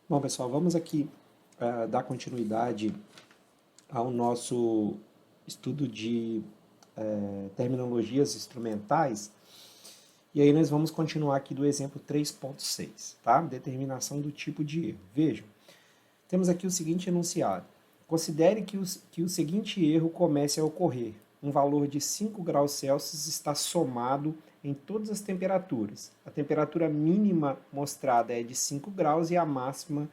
Bom, pessoal, vamos aqui dar continuidade ao nosso estudo de terminologias instrumentais. E aí nós vamos continuar aqui do exemplo 3.6, tá? Determinação do tipo de erro. Vejam, temos aqui o seguinte enunciado. Considere que o seguinte erro comece a ocorrer. Um valor de 5 graus Celsius está somado em todas as temperaturas. A temperatura mínima mostrada é de 5 graus e a máxima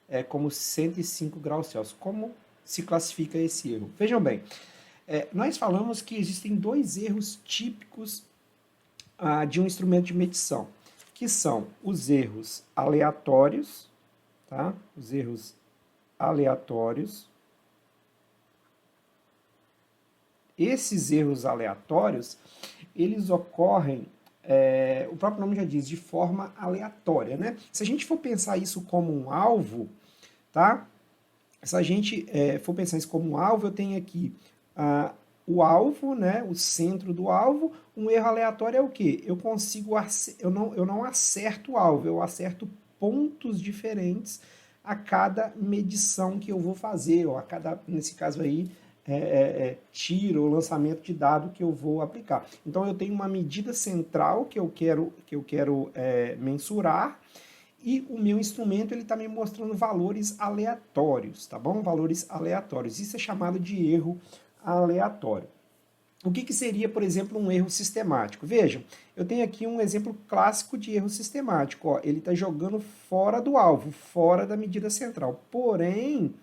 é como 105 graus Celsius. Como se classifica esse erro? Vejam bem, nós falamos que existem dois erros típicos de um instrumento de medição, que são os erros aleatórios, tá? Os erros aleatórios. Esses erros aleatórios, eles ocorrem, o próprio nome já diz, de forma aleatória, né? Se a gente for pensar isso como um alvo, tá? Se a gente for pensar isso como um alvo, eu tenho aqui o alvo, né? O centro do alvo. Um erro aleatório é o quê? Eu não acerto o alvo, eu acerto pontos diferentes a cada medição que eu vou fazer, ou a cada, nesse caso aí, tiro ou lançamento de dado que eu vou aplicar. Então eu tenho uma medida central que eu quero mensurar, e o meu instrumento ele está me mostrando valores aleatórios, tá bom? Valores aleatórios. Isso é chamado de erro aleatório. O que seria, por exemplo, um erro sistemático? Vejam, eu tenho aqui um exemplo clássico de erro sistemático. Ó, ele está jogando fora do alvo, fora da medida central. Porém,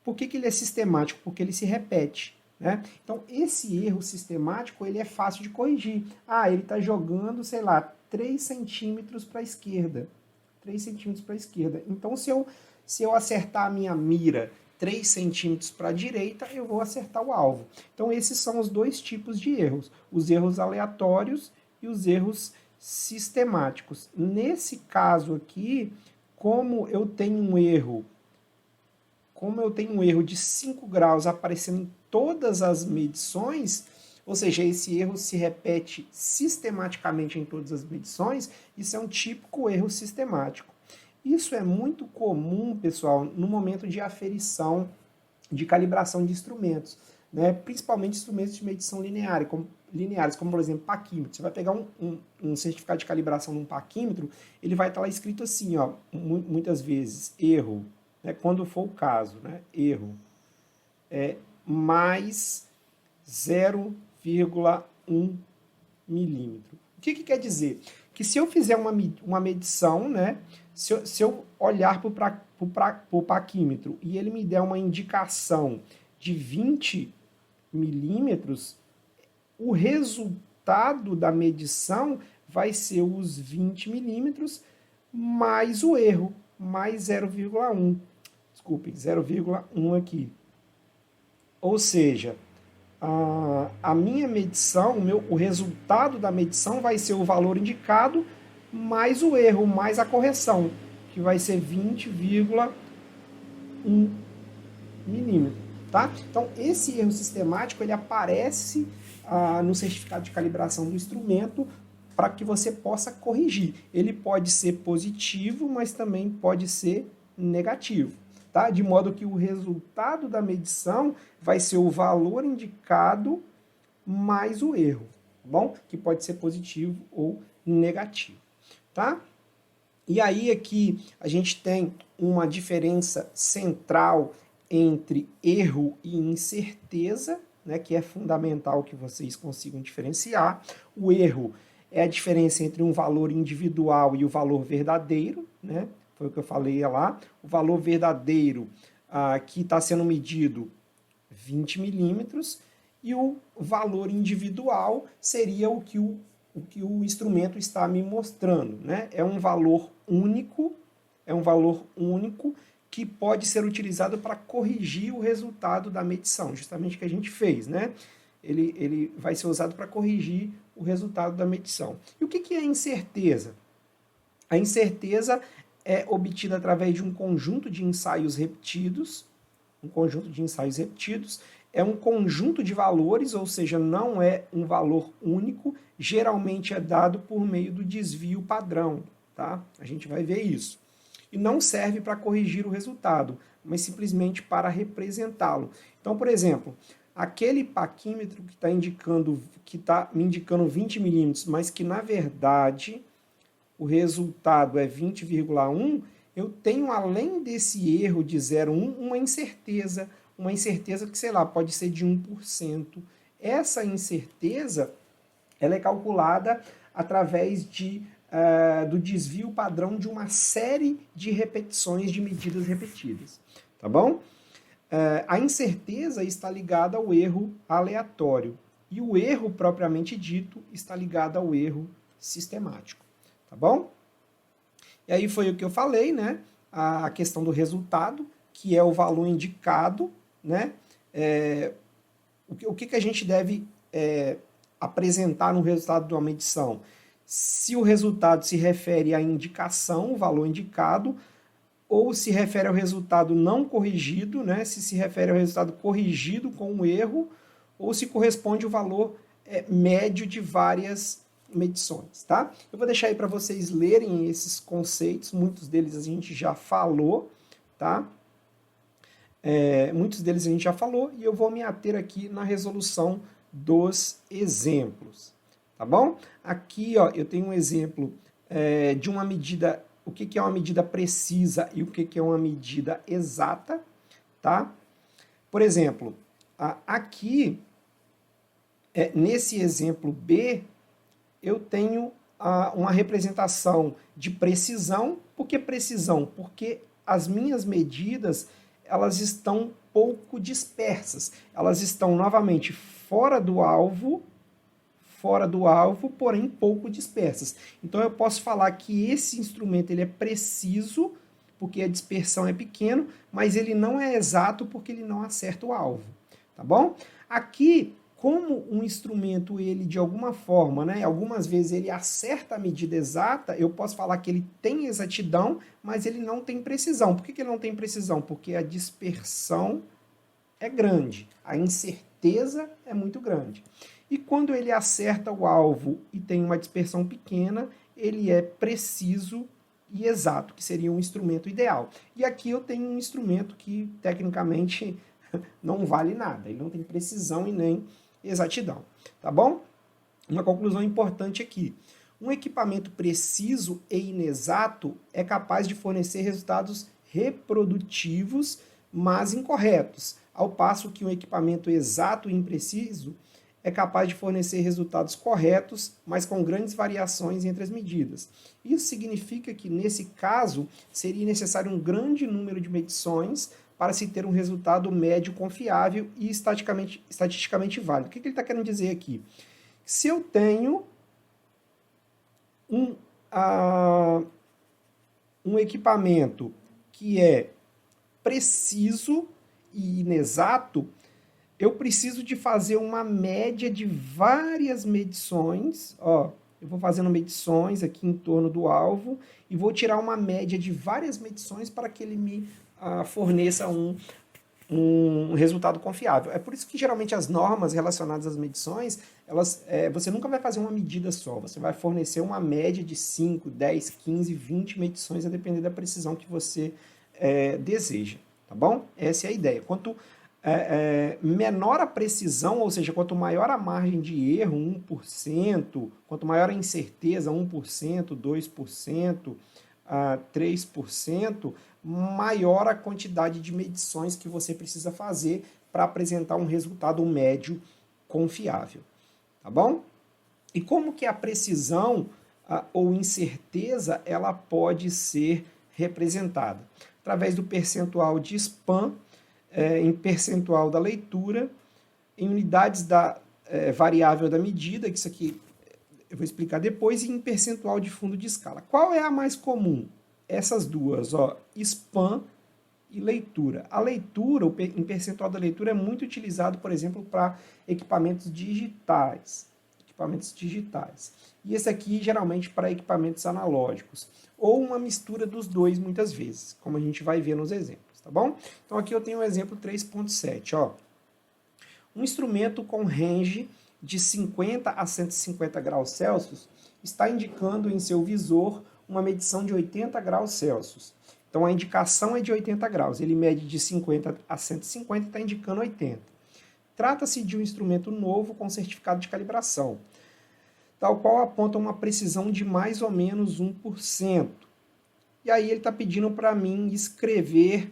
por que ele é sistemático? Porque ele se repete. Né? Então, esse erro sistemático ele é fácil de corrigir. Ele está jogando, sei lá, 3 centímetros para a esquerda. 3 centímetros para a esquerda. Então, se eu acertar a minha mira 3 centímetros para a direita, eu vou acertar o alvo. Então, esses são os dois tipos de erros. Os erros aleatórios e os erros sistemáticos. Nesse caso aqui, como eu tenho um erro de 5 graus aparecendo em todas as medições, ou seja, esse erro se repete sistematicamente em todas as medições, isso é um típico erro sistemático. Isso é muito comum, pessoal, no momento de aferição, de calibração de instrumentos, né? Principalmente instrumentos de medição lineares, como por exemplo paquímetro. Você vai pegar um certificado de calibração de um paquímetro, ele vai estar lá escrito assim, ó, muitas vezes, erro, né? Quando for o caso, né? Erro, mais 0,1 milímetro. O que quer dizer? Que se eu fizer uma medição, né, se eu olhar para o paquímetro e ele me der uma indicação de 20 milímetros, o resultado da medição vai ser os 20 milímetros mais o erro, mais 0,1. Desculpem, 0,1 aqui. Ou seja, a minha medição, o resultado da medição vai ser o valor indicado mais o erro, mais a correção, que vai ser 20,1 milímetro. Tá? Então, esse erro sistemático ele aparece no certificado de calibração do instrumento para que você possa corrigir. Ele pode ser positivo, mas também pode ser negativo. Tá? De modo que o resultado da medição vai ser o valor indicado mais o erro, tá bom? Que pode ser positivo ou negativo, tá? E aí aqui a gente tem uma diferença central entre erro e incerteza, né, que é fundamental que vocês consigam diferenciar. O erro é a diferença entre um valor individual e o valor verdadeiro, né? Foi o que eu falei lá. O valor verdadeiro que está sendo medido 20 milímetros e o valor individual seria o que o instrumento está me mostrando, né? É um valor único que pode ser utilizado para corrigir o resultado da medição, justamente o que a gente fez, né? Ele vai ser usado para corrigir o resultado da medição. E o que é a incerteza? A incerteza é obtida através de um conjunto de ensaios repetidos. É um conjunto de valores, ou seja, não é um valor único, geralmente é dado por meio do desvio padrão, tá? A gente vai ver isso. e não serve para corrigir o resultado, mas simplesmente para representá-lo. Então, por exemplo, aquele paquímetro que está me indicando 20 milímetros, mas que na verdade o resultado é 20,1, eu tenho, além desse erro de 0,1, uma incerteza que, sei lá, pode ser de 1%. Essa incerteza, ela é calculada através do desvio padrão de uma série de repetições de medidas repetidas, tá bom? A incerteza está ligada ao erro aleatório e o erro propriamente dito está ligado ao erro sistemático, tá bom? E aí foi o que eu falei, né? A questão do resultado, que é o valor indicado, né? O que a gente deve apresentar no resultado de uma medição? Se o resultado se refere à indicação, o valor indicado, ou se refere ao resultado não corrigido, né? Se refere ao resultado corrigido com um erro, ou se corresponde ao valor médio de várias medições, tá? Eu vou deixar aí para vocês lerem esses conceitos, muitos deles a gente já falou, tá? Muitos deles a gente já falou e eu vou me ater aqui na resolução dos exemplos, tá bom? Aqui, ó, eu tenho um exemplo de uma medida, o que é uma medida precisa e o que é uma medida exata, tá? Por exemplo, aqui, nesse exemplo B, eu tenho uma representação de precisão. Por que precisão? Porque as minhas medidas, elas estão pouco dispersas. Elas estão, novamente, fora do alvo, porém pouco dispersas. Então, eu posso falar que esse instrumento ele é preciso, porque a dispersão é pequena, mas ele não é exato porque ele não acerta o alvo. Tá bom? Aqui, como um instrumento, ele de alguma forma, né, algumas vezes ele acerta a medida exata, eu posso falar que ele tem exatidão, mas ele não tem precisão. Por que ele não tem precisão? Porque a dispersão é grande, a incerteza é muito grande. E quando ele acerta o alvo e tem uma dispersão pequena, ele é preciso e exato, que seria um instrumento ideal. E aqui eu tenho um instrumento que, tecnicamente, não vale nada, ele não tem precisão e nem exatidão, tá bom? Uma conclusão importante aqui. Um equipamento preciso e inexato é capaz de fornecer resultados reprodutivos, mas incorretos, ao passo que um equipamento exato e impreciso é capaz de fornecer resultados corretos, mas com grandes variações entre as medidas. Isso significa que, nesse caso, seria necessário um grande número de medições para se ter um resultado médio confiável e estatisticamente válido. O que ele está querendo dizer aqui? Se eu tenho um equipamento que é preciso e inexato, eu preciso de fazer uma média de várias medições. Ó, eu vou fazendo medições aqui em torno do alvo e vou tirar uma média de várias medições para que ele me forneça um resultado confiável. É por isso que geralmente as normas relacionadas às medições, você nunca vai fazer uma medida só, você vai fornecer uma média de 5, 10, 15, 20 medições, a depender da precisão que você deseja, tá bom? Essa é a ideia. Quanto menor a precisão, ou seja, quanto maior a margem de erro, 1%, quanto maior a incerteza, 1%, 2%, 3%, maior a quantidade de medições que você precisa fazer para apresentar um resultado médio confiável, tá bom? E como que a precisão ou incerteza ela pode ser representada? Através do percentual de SPAN, em percentual da leitura, em unidades da variável da medida, que isso aqui eu vou explicar depois, e em percentual de fundo de escala. Qual é a mais comum? Essas duas, ó, SPAN e leitura. A leitura, em percentual da leitura, é muito utilizado, por exemplo, para equipamentos digitais. E esse aqui, geralmente, para equipamentos analógicos. Ou uma mistura dos dois, muitas vezes, como a gente vai ver nos exemplos, tá bom? Então, aqui eu tenho o exemplo 3.7, ó. Um instrumento com range de 50 a 150 graus Celsius está indicando em seu visor uma medição de 80 graus Celsius. Então, a indicação é de 80 graus. Ele mede de 50 a 150 e está indicando 80. Trata-se de um instrumento novo com certificado de calibração, tal qual aponta uma precisão de mais ou menos 1%. E aí ele está pedindo para mim escrever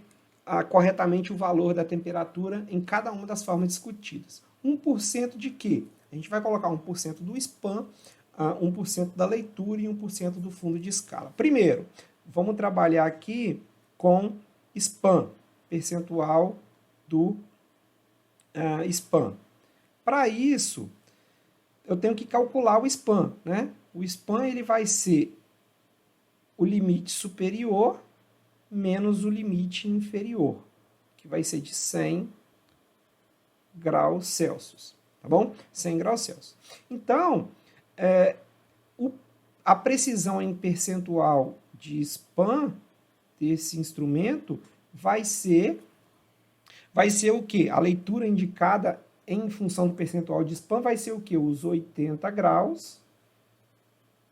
corretamente o valor da temperatura em cada uma das formas discutidas. 1% de quê? A gente vai colocar 1% do SPAN, 1% da leitura e 1% do fundo de escala. Primeiro, vamos trabalhar aqui com SPAN, percentual do SPAN. Para isso, eu tenho que calcular o SPAN, né? O SPAN ele vai ser o limite superior menos o limite inferior, que vai ser de 100 graus Celsius, tá bom? 100 graus Celsius. Então, a precisão em percentual de SPAN desse instrumento vai ser o quê? A leitura indicada em função do percentual de SPAN vai ser o quê? Os 80 graus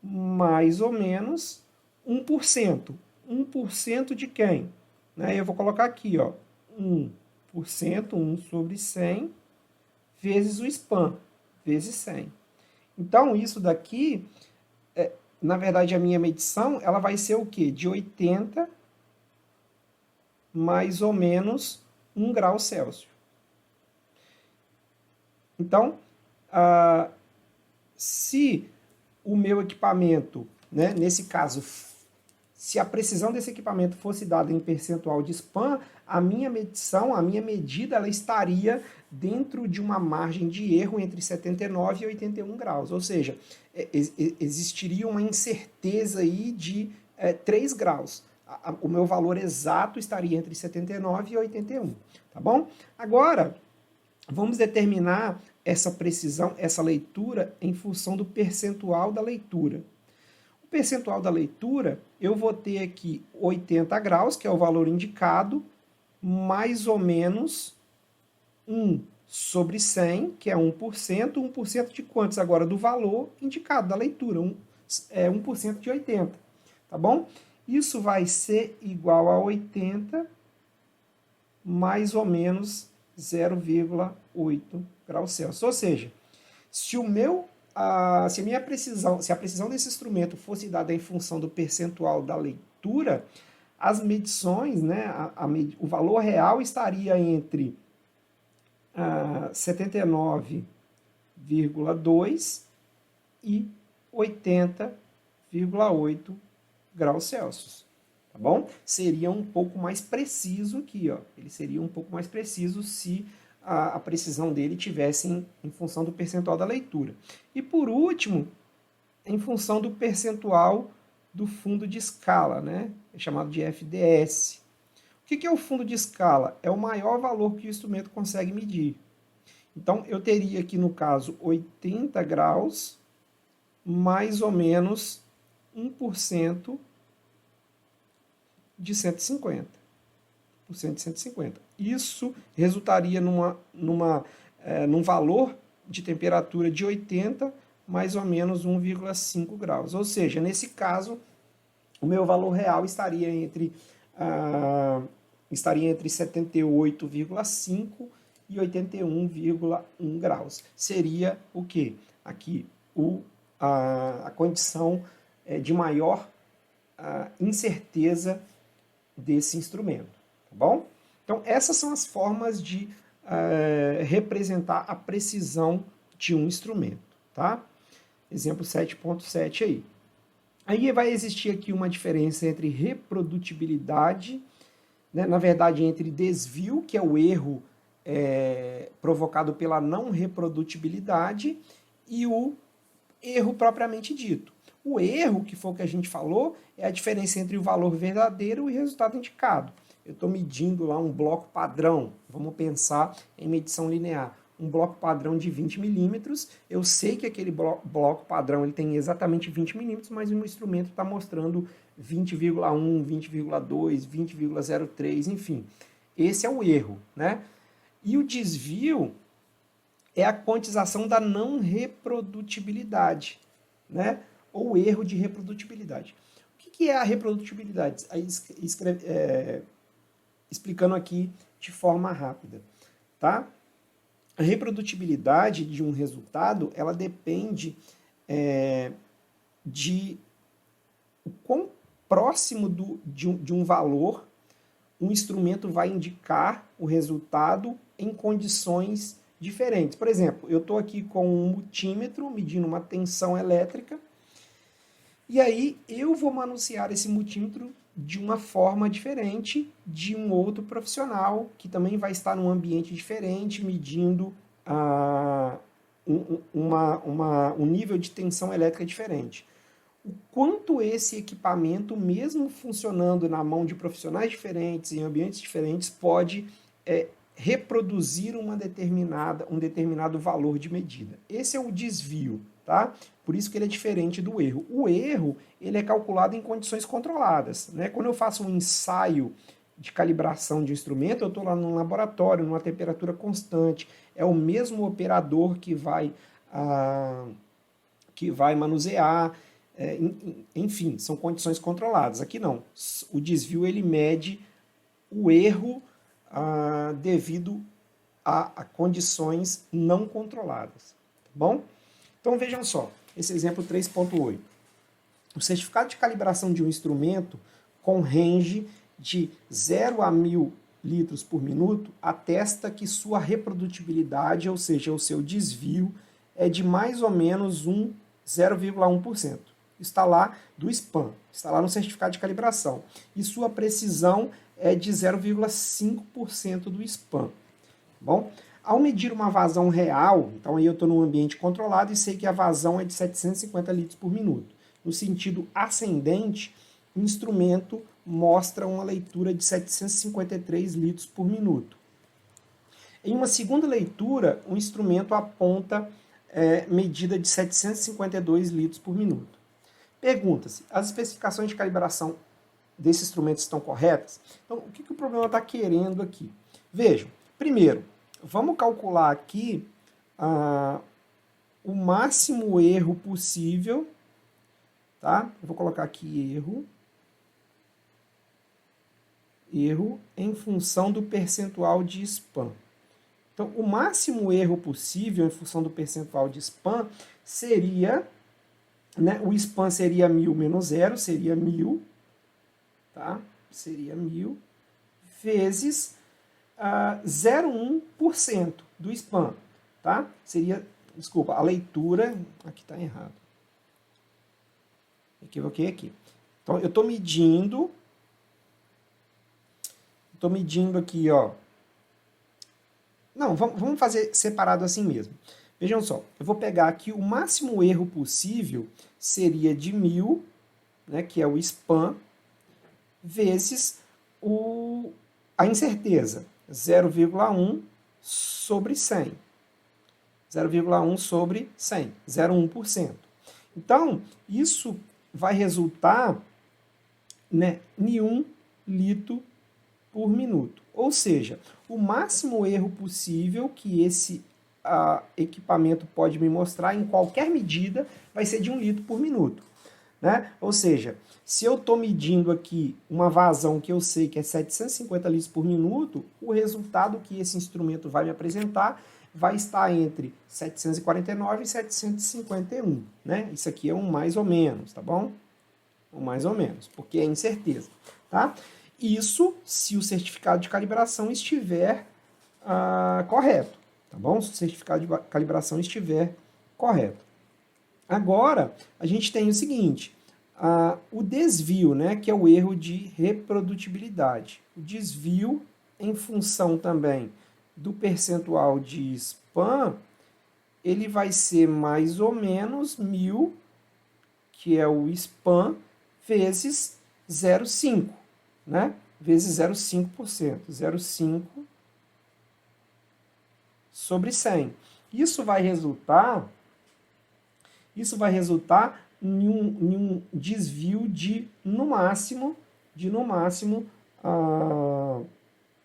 mais ou menos 1%. 1% de quem? Né? Eu vou colocar aqui, ó, 1%, 1 sobre 100, vezes o SPAN, vezes 100. Então, isso daqui, na verdade, a minha medição, ela vai ser o quê? De 80 mais ou menos 1 grau Celsius. Então, se o meu equipamento, né, nesse caso, se a precisão desse equipamento fosse dada em percentual de SPAN, a minha medição, a minha medida, ela estaria dentro de uma margem de erro entre 79 e 81 graus. Ou seja, existiria uma incerteza aí de 3 graus. O meu valor exato estaria entre 79 e 81, tá bom? Agora, vamos determinar essa precisão, essa leitura, em função do percentual da leitura. O percentual da leitura, eu vou ter aqui 80 graus, que é o valor indicado, mais ou menos 1 sobre 100, que é 1%. 1% de quantos agora? Do valor indicado da leitura, 1% de 80, tá bom? Isso vai ser igual a 80 mais ou menos 0,8 graus Celsius. Ou seja, se a precisão desse instrumento fosse dada em função do percentual da leitura, as medições, né, o valor real estaria entre 79,2 e 80,8 graus Celsius. Tá bom? Seria um pouco mais preciso aqui, ó. Ele seria um pouco mais preciso se a precisão dele tivesse em função do percentual da leitura. E por último, em função do percentual do fundo de escala, né? É chamado de FDS. O que é o fundo de escala? É o maior valor que o instrumento consegue medir. Então, eu teria aqui, no caso, 80 graus, mais ou menos 1% de 150. Isso resultaria num valor de temperatura de 80, mais ou menos 1,5 graus. Ou seja, nesse caso, o meu valor real estaria entre 78,5 e 81,1 graus. Seria o quê? Aqui, a condição de maior incerteza desse instrumento, tá bom? Então, essas são as formas de representar a precisão de um instrumento, tá? Exemplo 7.7 aí. Aí vai existir aqui uma diferença entre reprodutibilidade, né? Na verdade, entre desvio, que é o erro provocado pela não reprodutibilidade, e o erro propriamente dito. O erro, que foi o que a gente falou, é a diferença entre o valor verdadeiro e o resultado indicado. Eu estou medindo lá um bloco padrão, vamos pensar em medição linear. Um bloco padrão de 20 milímetros, eu sei que aquele bloco padrão ele tem exatamente 20 milímetros, mas o meu instrumento está mostrando 20,1, 20,2, 20,03, enfim. Esse é o erro, né? E o desvio é a quantização da não reprodutibilidade, né? Ou erro de reprodutibilidade. O que é a reprodutibilidade? Aí explicando aqui de forma rápida, tá? A reprodutibilidade de um resultado, ela depende de o quão próximo de um valor um instrumento vai indicar o resultado em condições diferentes. Por exemplo, eu estou aqui com um multímetro medindo uma tensão elétrica e aí eu vou manusear esse multímetro de uma forma diferente de um outro profissional que também vai estar num ambiente diferente medindo um nível de tensão elétrica diferente. O quanto esse equipamento, mesmo funcionando na mão de profissionais diferentes, em ambientes diferentes, pode reproduzir um determinado valor de medida. Esse é o desvio, tá? Por isso que ele é diferente do erro. O erro, ele é calculado em condições controladas, né? Quando eu faço um ensaio de calibração de instrumento, eu estou lá num laboratório, numa temperatura constante, é o mesmo operador que vai manusear, enfim, são condições controladas. Aqui não. O desvio ele mede o erro devido a condições não controladas. Tá bom? Então vejam só, esse exemplo 3.8. O certificado de calibração de um instrumento com range de 0 a 1000 litros por minuto atesta que sua reprodutibilidade, ou seja, o seu desvio, é de mais ou menos 0,1%. Está lá do SPAN, está lá no certificado de calibração. E sua precisão é de 0,5% do SPAN. Bom, ao medir uma vazão real, então aí eu estou num ambiente controlado e sei que a vazão é de 750 litros por minuto. No sentido ascendente, o instrumento mostra uma leitura de 753 litros por minuto. Em uma segunda leitura, o instrumento aponta medida de 752 litros por minuto. Pergunta-se, as especificações de calibração desse instrumento estão corretas? Então, o que o problema está querendo aqui? Vejam, primeiro, vamos calcular aqui o máximo erro possível, tá? Eu vou colocar aqui erro em função do percentual de SPAN. Então, o máximo erro possível em função do percentual de SPAN seria, né, o SPAN seria 1000 menos 0, seria 1000, tá? Seria 1000 vezes 0,1% do SPAN, tá? Seria, desculpa, a leitura, aqui está errado. Equivoquei aqui. Então, eu estou medindo aqui, ó. Não, vamos fazer separado assim mesmo. Vejam só, eu vou pegar aqui o máximo erro possível seria de 1000, né, que é o SPAN, vezes a incerteza, 0,1 sobre 100. 0,1 sobre 100, 0,1%. Então, isso vai resultar, né, em 1 litro por minuto. Ou seja, o máximo erro possível que esse equipamento pode me mostrar em qualquer medida vai ser de 1 litro por minuto. Né? Ou seja, se eu estou medindo aqui uma vazão que eu sei que é 750 litros por minuto, o resultado que esse instrumento vai me apresentar vai estar entre 749 e 751. Né? Isso aqui é um mais ou menos, tá bom? Um mais ou menos, porque é incerteza. Tá? Isso se o certificado de calibração estiver correto, tá bom? Se o certificado de calibração estiver correto. Agora, a gente tem o seguinte, o desvio, né, que é o erro de reprodutibilidade. O desvio em função também do percentual de SPAN, ele vai ser mais ou menos 1000, que é o SPAN, vezes 0,5. Né? Vezes 0,5%. 0,5 sobre 100. Isso vai resultar em um desvio de, no máximo,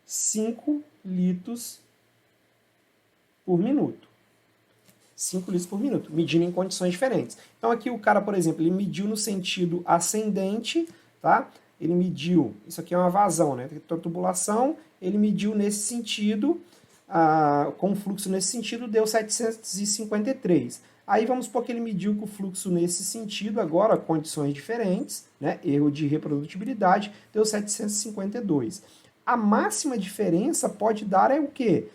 5 litros por minuto. 5 litros por minuto, medindo em condições diferentes. Então aqui o cara, por exemplo, ele mediu no sentido ascendente, tá? Ele mediu, isso aqui é uma vazão, né? Então, tubulação, ele mediu nesse sentido, com o fluxo nesse sentido, deu 753. Aí vamos supor que ele mediu com o fluxo nesse sentido, agora condições diferentes, né? Erro de reprodutibilidade, deu 752. A máxima diferença pode dar é o quê?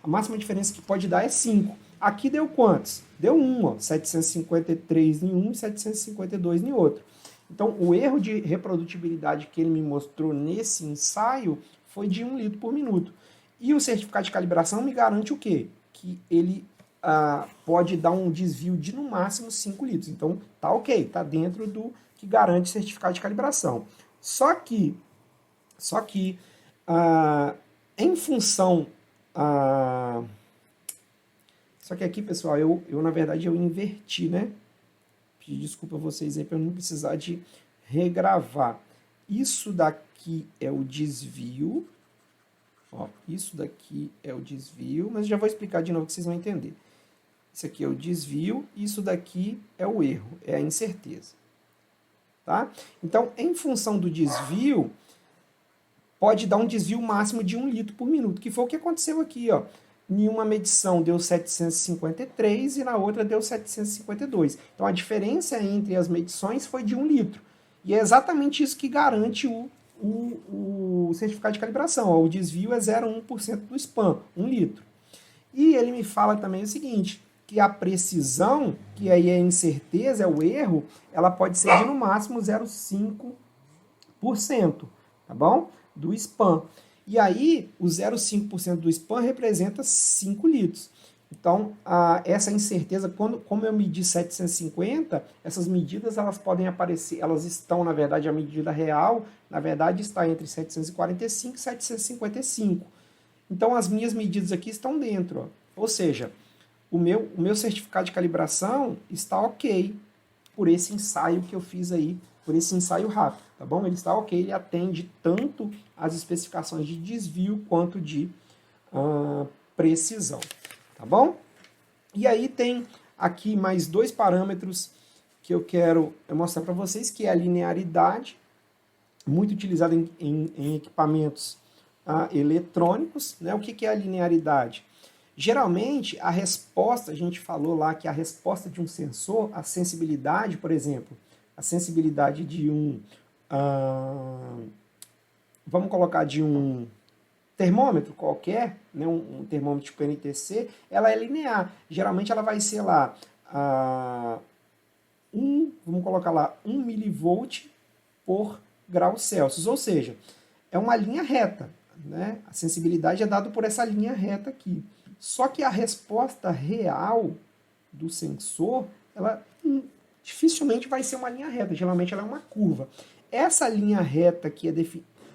A máxima diferença que pode dar é 5. Aqui deu quantos? Deu 1, ó, 753 em um e 752 em outro. Então, o erro de reprodutibilidade que ele me mostrou nesse ensaio foi de 1 litro por minuto. E o certificado de calibração me garante o quê? Que ele pode dar um desvio de no máximo 5 litros. Então, tá ok, tá dentro do que garante o certificado de calibração. Só que em função... Só que aqui, pessoal, eu na verdade eu inverti, né? Pedir desculpa a vocês aí para eu não precisar de regravar. Isso daqui é o desvio. Ó, isso daqui é o desvio, mas já vou explicar de novo que vocês vão entender. Isso aqui é o desvio, isso daqui é o erro, é a incerteza. Tá? Então, em função do desvio, pode dar um desvio máximo de 1 litro por minuto, que foi o que aconteceu aqui, ó. Em uma medição deu 753 e na outra deu 752. Então, a diferença entre as medições foi de 1 litro. E é exatamente isso que garante o certificado de calibração. Ó, o desvio é 0,1% do SPAM, 1 litro. E ele me fala também o seguinte, que a precisão, que aí é a incerteza, é o erro, ela pode ser de no máximo 0,5%, tá bom? Do SPAM. E aí, o 0,5% do SPAM representa 5 litros. Então, essa incerteza, como eu medi 750, essas medidas elas podem aparecer, elas estão, na verdade, a medida real, na verdade, está entre 745 e 755. Então, as minhas medidas aqui estão dentro. Ó. Ou seja, o meu certificado de calibração está ok por esse ensaio que eu fiz aí, por esse ensaio rápido, tá bom? Ele está ok, ele atende tanto as especificações de desvio quanto de precisão, tá bom? E aí tem aqui mais 2 parâmetros que eu quero mostrar para vocês, que é a linearidade, muito utilizada em equipamentos eletrônicos, né? O que é a linearidade? Geralmente, a resposta, a gente falou lá que a resposta de um sensor, a sensibilidade, por exemplo, a sensibilidade de vamos colocar de um termômetro qualquer, né, um termômetro tipo NTC, ela é linear. Geralmente ela vai ser lá, vamos colocar lá, 1 milivolt por grau Celsius, ou seja, é uma linha reta, né? A sensibilidade é dada por essa linha reta aqui. Só que a resposta real do sensor, ela dificilmente vai ser uma linha reta, geralmente ela é uma curva. Essa linha reta que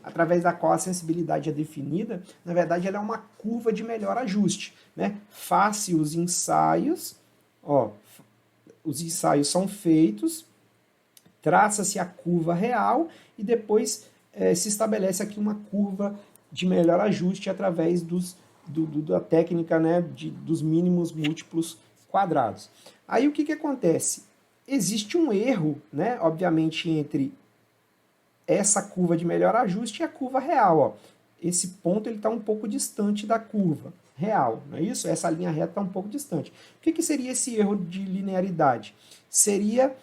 através da qual a sensibilidade é definida, na verdade ela é uma curva de melhor ajuste, né? Face os ensaios, ó, os ensaios são feitos, traça-se a curva real e depois se estabelece aqui uma curva de melhor ajuste através da técnica, né, dos mínimos múltiplos quadrados. Aí o que acontece? Existe um erro, né, obviamente, entre essa curva de melhor ajuste e a curva real. Ó. Esse ponto está um pouco distante da curva real, não é isso? Essa linha reta está um pouco distante. O que seria esse erro de linearidade? Seria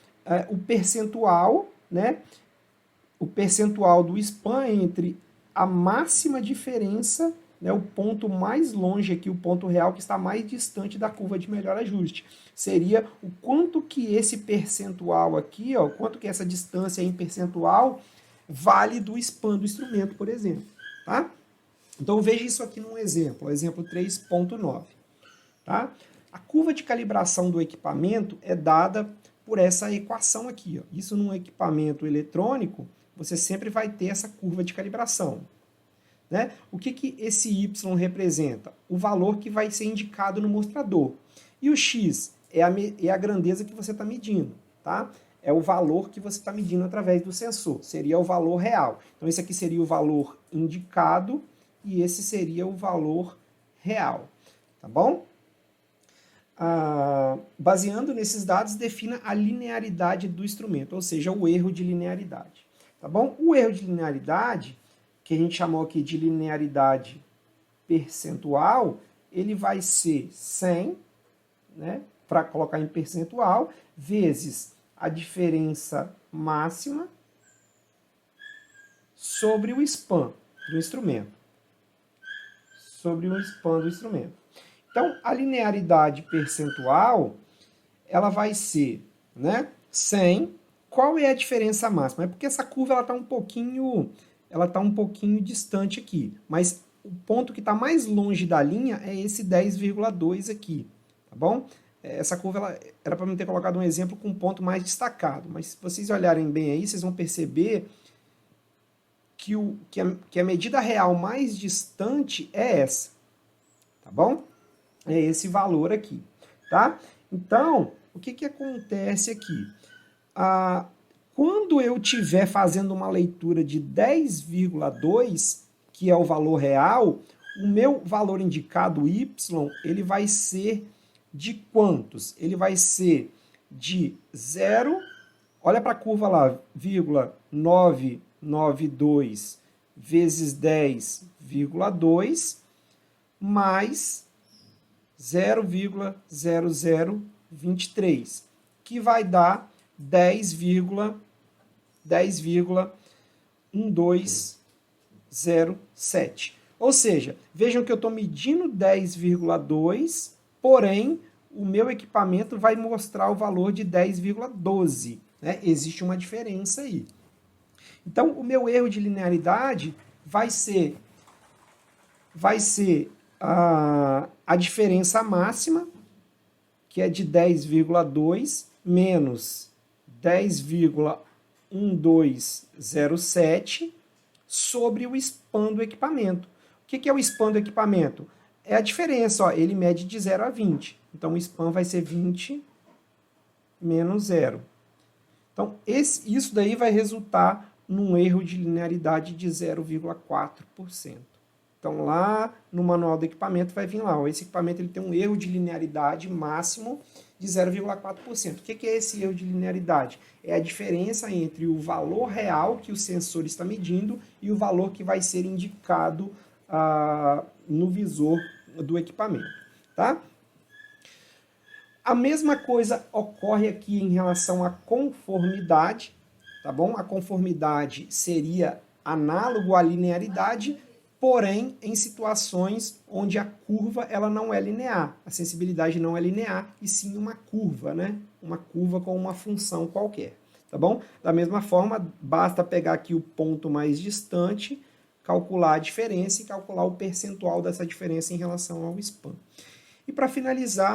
o percentual, né, o percentual do SPAN entre a máxima diferença, né, o ponto mais longe aqui, o ponto real que está mais distante da curva de melhor ajuste. Seria o quanto que esse percentual aqui, ó, o quanto que essa distância em percentual vale do SPAN do instrumento, por exemplo. Tá? Então veja isso aqui num exemplo, exemplo 3.9. Tá? A curva de calibração do equipamento é dada por essa equação aqui. Ó. Isso num equipamento eletrônico, você sempre vai ter essa curva de calibração. Né? O que esse Y representa? O valor que vai ser indicado no mostrador. E o X é a grandeza que você está medindo. Tá? É o valor que você está medindo através do sensor. Seria o valor real. Então, esse aqui seria o valor indicado e esse seria o valor real. Tá bom? Baseando nesses dados, defina a linearidade do instrumento, ou seja, o erro de linearidade. tá bom? O erro de linearidade, que a gente chamou aqui de linearidade percentual, ele vai ser 100, né, para colocar em percentual, vezes a diferença máxima sobre o span do instrumento. Sobre o span do instrumento. Então, a linearidade percentual, ela vai ser, né, 100. Qual é a diferença máxima? É porque essa curva ela está um pouquinho distante aqui, mas o ponto que está mais longe da linha é esse 10,2 aqui, tá bom? Essa curva ela, era para mim ter colocado um exemplo com um ponto mais destacado, mas se vocês olharem bem aí, vocês vão perceber que a medida real mais distante é essa, tá bom? É esse valor aqui, tá? Então, o que acontece aqui? Quando eu estiver fazendo uma leitura de 10,2, que é o valor real, o meu valor indicado, y, ele vai ser de quantos? Ele vai ser de 0, olha para a curva lá, 992 vezes 10,2 mais 0,0023, que vai dar 10,1207. Ou seja, vejam que eu estou medindo 10,2, porém, o meu equipamento vai mostrar o valor de 10,12. Né? Existe uma diferença aí. Então, o meu erro de linearidade vai ser a diferença máxima, que é de 10,2 menos 10,1207 sobre o span do equipamento. O que é o span do equipamento? É a diferença, ó, ele mede de 0 a 20. Então, o span vai ser 20 menos 0. Então, isso daí vai resultar num erro de linearidade de 0,4%. Então, lá no manual do equipamento vai vir lá, ó, esse equipamento ele tem um erro de linearidade máximo de 0,4%. O que é esse erro de linearidade? É a diferença entre o valor real que o sensor está medindo e o valor que vai ser indicado no visor do equipamento. Tá? A mesma coisa ocorre aqui em relação à conformidade, tá bom? A conformidade seria análogo à linearidade, porém em situações onde a curva ela não é linear, a sensibilidade não é linear, e sim uma curva, né? Uma curva com uma função qualquer, tá bom? Da mesma forma, basta pegar aqui o ponto mais distante, calcular a diferença e calcular o percentual dessa diferença em relação ao span. E para finalizar,